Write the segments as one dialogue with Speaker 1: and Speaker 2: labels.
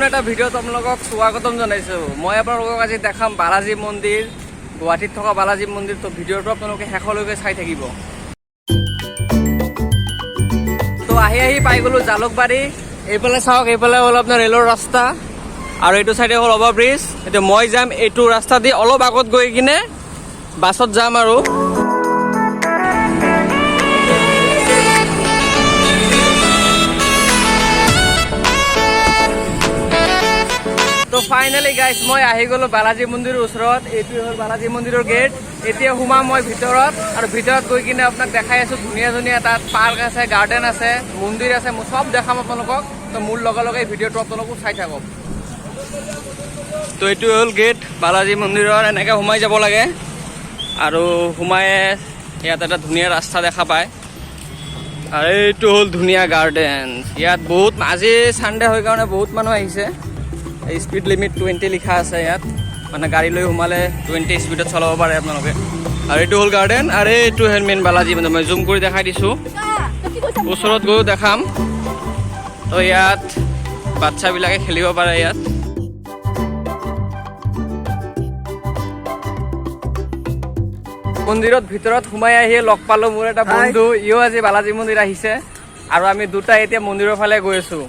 Speaker 1: এটা ভিডিঅ'ত আপোনালোকক স্বাগতম জনাইছোঁ। মই আপোনালোকক আজি দেখাম বালাজী মন্দিৰ, গুৱাহাটীত থকা বালাজী মন্দিৰ। তো ভিডিঅ'টো আপোনালোকে শেষলৈকে চাই থাকিব। তো আহি পাই গ'লোঁ জালুকবাৰী। এইফালে চাওক, এইফালে হ'ল আপোনাৰ ৰেলৰ ৰাস্তা আৰু এইটো চাইডে হ'ল অভাৰব্ৰিজ। এতিয়া মই যাম এইটো ৰাস্তা দি অলপ আগত গৈ কিনে বাছত যাম আৰু। তো ফাইনেলি গাইজ মই আহি গ'লোঁ বালাজী মন্দিৰৰ ওচৰত। এইটোৱে হ'ল বালাজী মন্দিৰৰ গেট। এতিয়া সোমাম মই ভিতৰত আৰু ভিতৰত গৈ কিনে আপোনাক দেখাই আছোঁ ধুনীয়া ধুনীয়া তাত পাৰ্ক আছে, গাৰ্ডেন আছে, মন্দিৰ আছে, মই চব দেখাম আপোনালোকক। তো মোৰ লগে লগে এই ভিডিঅ'টো আপোনালোকো চাই থাকক। তো এইটোৱে হ'ল গেট বালাজী মন্দিৰৰ। এনেকৈ সোমাই যাব লাগে আৰু সোমাই ইয়াত এটা ধুনীয়া ৰাস্তা দেখা পায়। আৰু এইটো হ'ল ধুনীয়া গাৰ্ডেন। ইয়াত বহুত আজি ছানডে হয় কাৰণে বহুত মানুহ আহিছে। স্পীড লিমিট 20 লিখা আছে ইয়াত, মানে গাড়ী লৈ সোমালে 20 স্পীডত চলাব পাৰে আপোনালোকে। আৰু এইটো হ'ল গাৰ্ডেন আৰু এইটো হ'ল মেইন বালাজী মন্দিৰ। মই জুম কৰি দেখাই দিছোঁ, ওচৰত গৈও দেখাম। তো ইয়াত বাচ্চাবিলাকে খেলিব পাৰে ইয়াত। মন্দিৰত ভিতৰত সোমাই আহি লগ পালোঁ মোৰ এটা বন্ধু। ইও আজি বালাজী মন্দিৰ আহিছে আৰু আমি দুটা এতিয়া মন্দিৰৰ ফালে গৈ আছোঁ।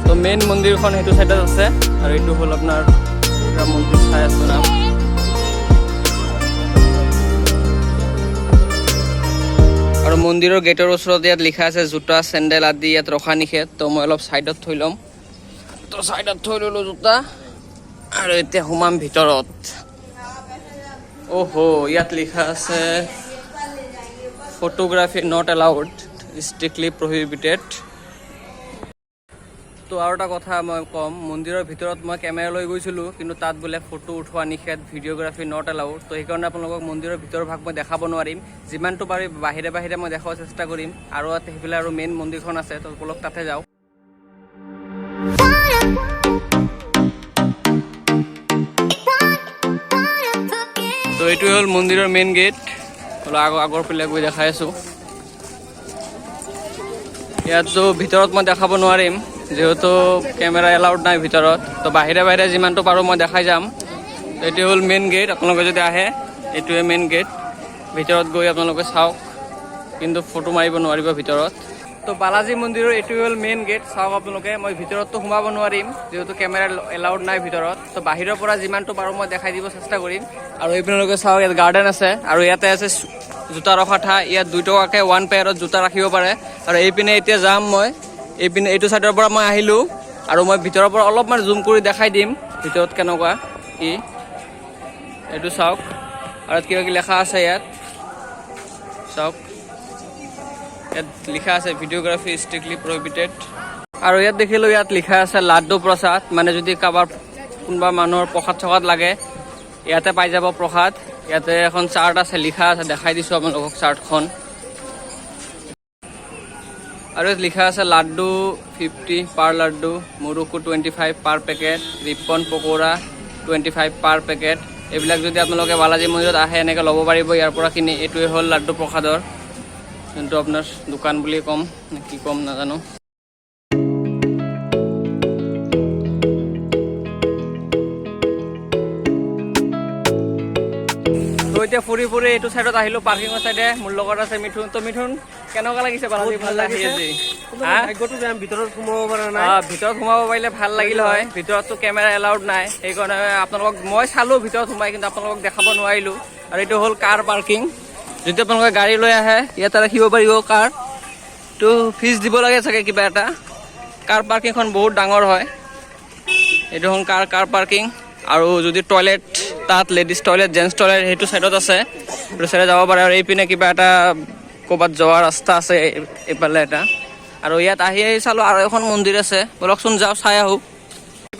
Speaker 1: তো মেইন মন্দিৰখন সেইটো চাইডত আছে আৰু এইটো হ'ল আপোনাৰ মন্দিৰ চাই আছোঁ নাম। আৰু মন্দিৰৰ গেটৰ ওচৰত ইয়াত লিখা আছে জোতা চেণ্ডেল আদি ইয়াত ৰখা নিষেধ। তো মই অলপ ছাইডত থৈ ল'ম। তো ছাইডত থৈ ল'লোঁ জোতা আৰু এতিয়া সোমাম ভিতৰত। অ'হ, ইয়াত লিখা আছে ফটোগ্ৰাফি নট এলাউড, ষ্ট্ৰিক্টলি প্ৰহিবিটেড। তো আৰু এটা কথা মই ক'ম, মন্দিৰৰ ভিতৰত মই কেমেৰা লৈ গৈছিলোঁ, কিন্তু তাত বোলে ফটো উঠোৱা নিষেধ, ভিডিঅ'গ্ৰাফি নট এলাউড। তো সেইকাৰণে আপোনালোকক মন্দিৰৰ ভিতৰৰ ভাগ মই দেখাব নোৱাৰিম। যিমানটো পাৰি বাহিৰে বাহিৰে মই দেখাব চেষ্টা কৰিম। আৰু সেইফালে আৰু মেইন মন্দিৰখন আছে, তো বলক তাতে যাওঁ। তো এইটোৱে হ'ল মন্দিৰৰ মেইন গেট। আগৰ ফালে গৈ দেখাই আছোঁ। ইয়াততো ভিতৰত মই দেখাব নোৱাৰিম যিহেতু কেমেৰা এলাউড নাই ভিতৰত। তো বাহিৰে বাহিৰে যিমানটো পাৰোঁ মই দেখাই যাম। এইটো হ'ল মেইন গেট। আপোনালোকে যদি আহে এইটোৱে মেইন গেট। ভিতৰত গৈ আপোনালোকে চাওক, কিন্তু ফটো মাৰিব নোৱাৰিব ভিতৰত। তো বালাজী মন্দিৰৰ এইটোৱে হ'ল মেইন গেট। চাওক আপোনালোকে, মই ভিতৰততো সোমাব নোৱাৰিম যিহেতু কেমেৰা এলাউড নাই ভিতৰত। তো বাহিৰৰ পৰা যিমানটো পাৰোঁ মই দেখাই দিব চেষ্টা কৰিম। আৰু আপোনালোকে চাওক, ইয়াত গাৰ্ডেন আছে আৰু ইয়াতে আছে জোতা ৰখা ঠাই। ইয়াত 2 টকাকৈ 1 পেয়াৰত জোতা ৰাখিব পাৰে। আৰু এইপিনে এতিয়া যাম মই, এইপিনে এইটো চাইডৰ পৰা মই আহিলোঁ আৰু মই ভিতৰৰ পৰা অলপমান জুম কৰি দেখাই দিম ভিতৰত কেনেকুৱা কি। এইটো চাওক, আৰু কিবা কিবি লেখা আছে ইয়াত চাওক। ইয়াত লিখা আছে ভিডিঅ'গ্ৰাফি ষ্ট্ৰিক্টলি প্ৰহিবিটেড। আৰু ইয়াত দেখিলোঁ ইয়াত লিখা আছে লাড্ডু প্ৰসাদ, মানে যদি কাৰোবাৰ কোনোবা মানুহৰ প্ৰসাদ চসাদ লাগে ইয়াতে পাই যাব প্ৰসাদ। ইয়াতে এখন চাৰ্ট আছে, লিখা আছে, দেখাই দিছোঁ আপোনালোকক চাৰ্টখন। আৰু ইয়াত লিখা আছে লাড্ডু 50 পাৰ লাড্ডু, মুৰুকু 25 পাৰ পেকেট, ৰিপন পকোৰা 25 পাৰ পেকেট। এইবিলাক যদি আপোনালোকে বালাজী মন্দিৰত আহে এনেকৈ ল'ব পাৰিব ইয়াৰ পৰা কিনি। এইটোৱে হ'ল লাড্ডু প্ৰসাদৰ, যোনটো আপোনাৰ দোকান বুলি ক'ম নে কি ক'ম নাজানো। তো এতিয়া ফুৰি ফুৰি এইটো চাইডত আহিলোঁ, পাৰ্কিঙৰ চাইডে। মোৰ লগত আছে মিথুন। তো মিথুন, কেনেকুৱা লাগিছে বালাজী ভাল লাগিছে?
Speaker 2: ভিতৰত সোমাব পৰা নাই।
Speaker 1: ভিতৰত সোমাব পাৰিলে ভাল লাগিল হয়। ভিতৰততো কেমেৰা এলাউড নাই, সেইকাৰণে আপোনালোকক মই চালোঁ ভিতৰত সোমাই, কিন্তু আপোনালোকক দেখাব নোৱাৰিলোঁ। আৰু এইটো হ'ল কাৰ পাৰ্কিং। যদি আপোনালোকে গাড়ী লৈ আহে ইয়াতে ৰাখিব পাৰিব কাৰ। তো ফিজ দিব লাগে চাগে কিবা এটা। কাৰ পাৰ্কিংখন বহুত ডাঙৰ হয়। এইটো হ'ল কাৰ পাৰ্কিং। আৰু যদি টয়লেট, তাত লেডিজ টয়লেট, জেণ্টছ টয়লেট সেইটো চাইডত আছে, সেইটো চাইডে যাব পাৰে। আৰু এইপিনে কিবা এটা ক'ৰবাত যোৱাৰ ৰাস্তা আছে এইফালে এটা। আৰু ইয়াত আহি চালোঁ আৰু এখন মন্দিৰ আছে, বলকচোন যাওঁ চাই আহোঁ।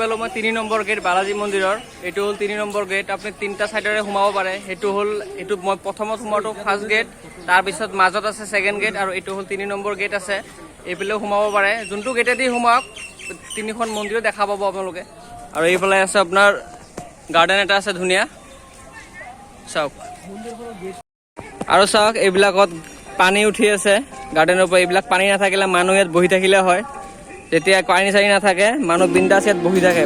Speaker 1: পালোঁ মই 3 নম্বৰ গেট বালাজী মন্দিৰৰ। এইটো হ'ল 3 নম্বৰ গেট। আপুনি 3টা চাইডেৰে সোমাব পাৰে। এইটো মই প্ৰথমত সোমোৱাটো ফাৰ্ষ্ট গেট, তাৰপিছত মাজত আছে ছেকেণ্ড গেট, আৰু এইটো হ'ল 3 নম্বৰ গেট আছে। এইফালেও সোমাব পাৰে, যোনটো গেটেদি সোমাওক 3খন মন্দিৰো দেখা পাব আপোনালোকে। আৰু এইফালে আছে আপোনাৰ গাৰ্ডেন এটা আছে ধুনীয়া, চাওক। আৰু চাওক এইবিলাকত পানী উঠি আছে, গাৰ্ডেনৰ পৰা এইবিলাক পানী নাথাকিলে মানুহ ইয়াত বহি থাকিলে হয়, যেতিয়া পানী চানী নাথাকে মানুহ বিন্দাছ ইয়াত বহি থাকে।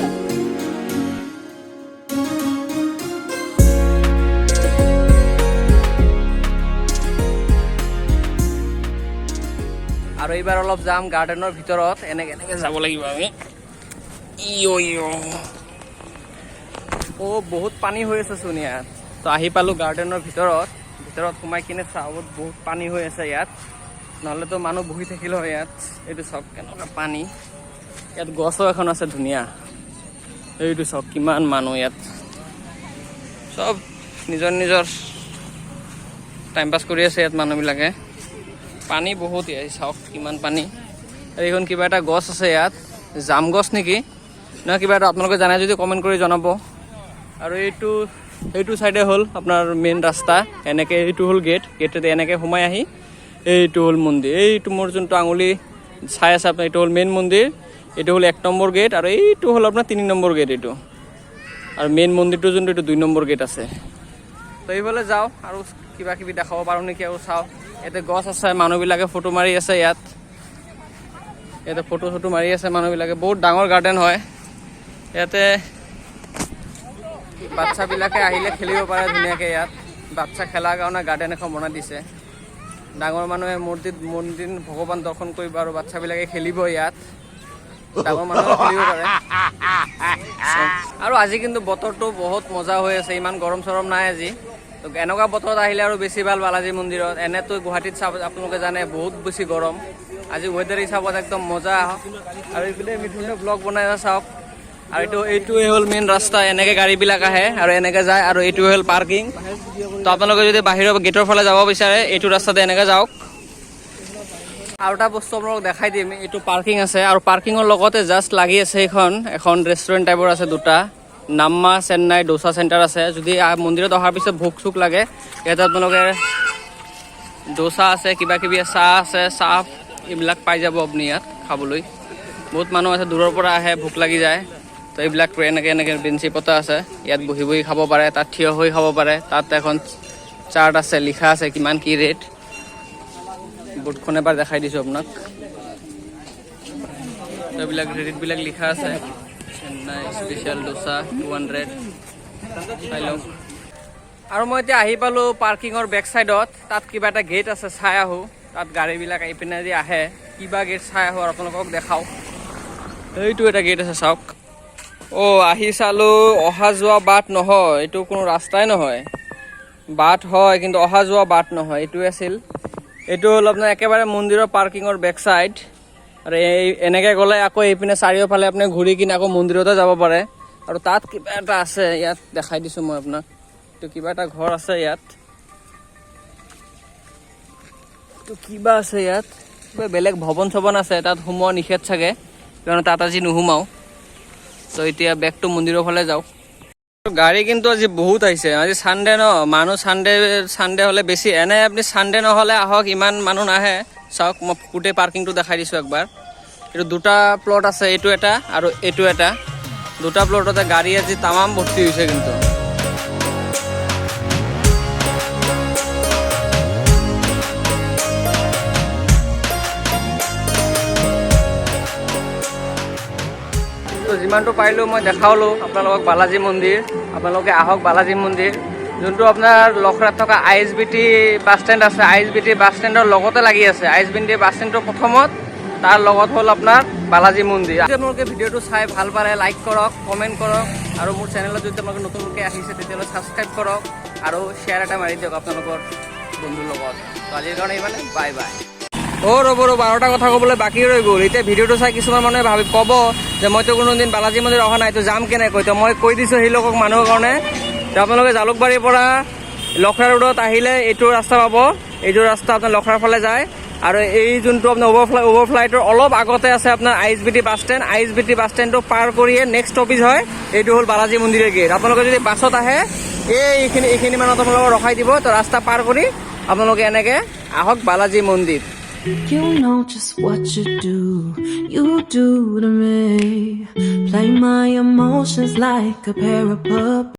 Speaker 1: আৰু এইবাৰ অলপ যাম গাৰ্ডেনৰ ভিতৰত, এনেকে এনেকে যাব লাগিব আমি। বহুত পানী হৈ আছে চোন ইয়াত। তো আহি পালোঁ গাৰ্ডেনৰ ভিতৰত সোমাই কিনে চাওঁ বহুত পানী হৈ আছে ইয়াত, নহ'লেতো মানুহ বহি থাকিল হয় ইয়াত। এইটো চাওক কেনেকুৱা পানী, ইয়াত গছো এখন আছে ধুনীয়া। এইটো চাওক কিমান মানুহ ইয়াত, চব নিজৰ নিজৰ টাইম পাছ কৰি আছে ইয়াত মানুহবিলাকে। পানী বহুত ইয়াত চাওক কিমান পানী। এইখন কিবা এটা গছ আছে ইয়াত, জাম গছ নেকি নহয় কিবা এটা, আপোনালোকে জানে যদি কমেণ্ট কৰি জনাব। আৰু এইটো চাইডে হ'ল আপোনাৰ মেইন ৰাস্তা, এনেকৈ এইটো হ'ল গেটেদি এনেকৈ সোমাই আহি এইটো হ'ল মন্দিৰ। এইটো মোৰ যোনটো আঙুলি চাই আছে আপোনাৰ, এইটো হ'ল মেইন মন্দিৰ, এইটো হ'ল 1 নম্বৰ গেট, আৰু এইটো হ'ল আপোনাৰ 3 নম্বৰ গেট এইটো। আৰু মেইন মন্দিৰটো যোনটো এইটো 2 নম্বৰ গেট আছে। তো এইফালে যাওঁ আৰু কিবা কিবি দেখাব পাৰোঁ নেকি আৰু চাওঁ। ইয়াতে গছ আছে, মানুহবিলাকে ফটো মাৰি আছে ইয়াত ফটো মাৰি আছে মানুহবিলাকে। বহুত ডাঙৰ গাৰ্ডেন হয় ইয়াতে, বাচ্ছাবিলাকে আহিলে খেলিব পাৰে ধুনীয়াকৈ ইয়াত। বাচ্ছা খেলাৰ কাৰণে গাৰ্ডেন এখন বনাই দিছে। ডাঙৰ মানুহে মন্দিৰ ভগৱান দৰ্শন কৰিব আৰু বাচ্ছাবিলাকে খেলিব ইয়াত, ডাঙৰ মানুহে খেলিব পাৰে। আৰু আজি কিন্তু বতৰটো বহুত মজা হৈ আছে, ইমান গৰম চৰম নাই আজি। তো এনেকুৱা বতৰত আহিলে আৰু বেছি ভাল বালাজী মন্দিৰত। এনেতো গুৱাহাটীত চাব আপোনালোকে জানে বহুত বেছি গৰম, আজি ৱেডাৰ হিচাপত একদম মজা। আৰু এইপিনে মিথুনে ব্লগ বনাই চাওক। আৰু এইটোৱে হ'ল মেইন ৰাস্তা, এনেকৈ গাড়ীবিলাক আহে আৰু এনেকৈ যায়। আৰু এইটোৱে হ'ল পাৰ্কিং। তো আপোনালোকে যদি বাহিৰৰ গেটৰ ফালে যাব বিচাৰে এইটো ৰাস্তাতে এনেকৈ যাওক। আৰু এটা বস্তু আপোনালোকক দেখাই দিম, এইটো পাৰ্কিং আছে, আৰু পাৰ্কিঙৰ লগতে জাষ্ট লাগি আছে এখন ৰেষ্টুৰেণ্ট টাইপৰ আছে দুটা, নাম্মা চেন্নাই ডোচা চেণ্টাৰ আছে। যদি মন্দিৰত অহাৰ পিছত ভোক চোক লাগে ইয়াতে আপোনালোকে ডোচা আছে, কিবা কিবি চাহ আছে, চাহ এইবিলাক পাই যাব আপুনি ইয়াত খাবলৈ। বহুত মানুহ আছে দূৰৰ পৰা আহে, ভোক লাগি যায়। তো এইবিলাক এনেকৈ বেঞ্চি পতা আছে, ইয়াত বহি বহি খাব পাৰে, তাত থিয় হৈ খাব পাৰে। তাত এখন চাৰ্ট আছে, লিখা আছে কিমান কি ৰেট। বোৰ্ডখন এবাৰ দেখাই দিছোঁ আপোনাক। এইবিলাক ৰেটবিলাক লিখা আছে, চেন্নাই স্পেচিয়েল ডোচা 200 চাই লওক। আৰু মই এতিয়া আহি পালোঁ পাৰ্কিঙৰ বেক চাইডত, তাত কিবা এটা গেট আছে, চাই আহোঁ। তাত গাড়ীবিলাক আহি পিনে যদি আহে, কিবা গেট চাই আহোঁ আৰু আপোনালোকক দেখাওঁ। এইটো এটা গেট আছে চাওক। আহি চালোঁ, অহা যোৱা বাট নহয়, এইটো কোনো ৰাস্তাই নহয়। বাট হয় কিন্তু অহা যোৱা বাট নহয়, এইটোৱে আছিল। এইটো হ'ল আপোনাৰ একেবাৰে মন্দিৰৰ পাৰ্কিঙৰ বেক চাইড। আৰু এনেকৈ গ'লে আকৌ এইপিনে চাৰিওফালে আপুনি ঘূৰি কিনে আকৌ মন্দিৰতে যাব পাৰে। আৰু তাত কিবা এটা আছে, ইয়াত দেখাই দিছোঁ মই আপোনাক। এইটো কিবা এটা ঘৰ আছে ইয়াত, এইটো কিবা আছে ইয়াত, কিবা বেলেগ ভৱন চৱন আছে, তাত সোমোৱা নিষেধ চাগে, কাৰণ তাত আজি নোসোমাওঁ। তো এতিয়া বেক টু মন্দিৰৰ ফালে যাওঁ। গাড়ী কিন্তু আজি বহুত আহিছে, আজি চানডে ন, মানুহ চানডে হ'লে বেছি। এনে আপুনি চানডে নহ'লে আহক, ইমান মানুহ নাহে। চাওক মই গোটেই পাৰ্কিংটো দেখাই দিছোঁ একবাৰ। এইটো দুটা প্লট আছে, এইটো এটা আৰু এইটো এটা। দুটা প্লটতে গাড়ী আজি তামাম ভৰ্তি হৈছে কিন্তু। যিমানটো পাৰিলোঁ মই দেখালোঁ আপোনালোকক বালাজী মন্দিৰ। আপোনালোকে আহক বালাজী মন্দিৰ, যোনটো আপোনাৰ লখৰাত থকা ISBT বাছ ষ্টেণ্ড আছে। ISBT বাছ ষ্টেণ্ডৰ লগতে লাগি আছে। ISBT বাছ ষ্টেণ্ডৰ প্ৰথমত, তাৰ লগত হ'ল আপোনাৰ বালাজী মন্দিৰ। যদি আপোনালোকে ভিডিঅ'টো চাই ভাল পালে লাইক কৰক, কমেণ্ট কৰক, আৰু মোৰ চেনেলত যদি আপোনালোকে নতুনকৈ আহিছে তেতিয়াহ'লে ছাবস্ক্ৰাইব কৰক, আৰু শ্বেয়াৰ এটা মাৰি দিয়ক আপোনালোকৰ বন্ধুৰ লগত। তো আজিৰ কাৰণে ইমানে, বাই বাই। ৰ'ব আৰু এটা কথা ক'বলৈ বাকী ৰৈ গ'ল। এতিয়া ভিডিঅ'টো চাই কিছুমান মানুহে ক'ব যে মইতো কোনোদিন বালাজী মন্দিৰ অহা নাই, তো যাম কেনেকৈ। তো মই কৈ দিছোঁ সেই লোকক মানুহৰ কাৰণে। তো আপোনালোকে জালুকবাৰীৰ পৰা লখৰা ৰোডত আহিলে এইটো ৰাস্তা পাব। এইটো ৰাস্তা আপোনাৰ লখৰাৰ ফালে যায়। আৰু এই যোনটো আপোনাৰ অভাৰফ্লাইটোৰ অলপ আগতে আছে আপোনাৰ ISBT bus stand. ISBT bus ষ্টেণ্ডটো পাৰ কৰিয়ে নেক্সট ষ্টপিজ হয় এইটো হ'ল বালাজী মন্দিৰৰ গেট। আপোনালোকে যদি বাছত আহে এইখিনি মানত আপোনালোকক ৰখাই দিব। তো ৰাস্তা পাৰ কৰি আপোনালোকে এনেকৈ আহক বালাজী মন্দিৰ।
Speaker 3: You know just what you do to me. Play my emotions like a pair of puppets.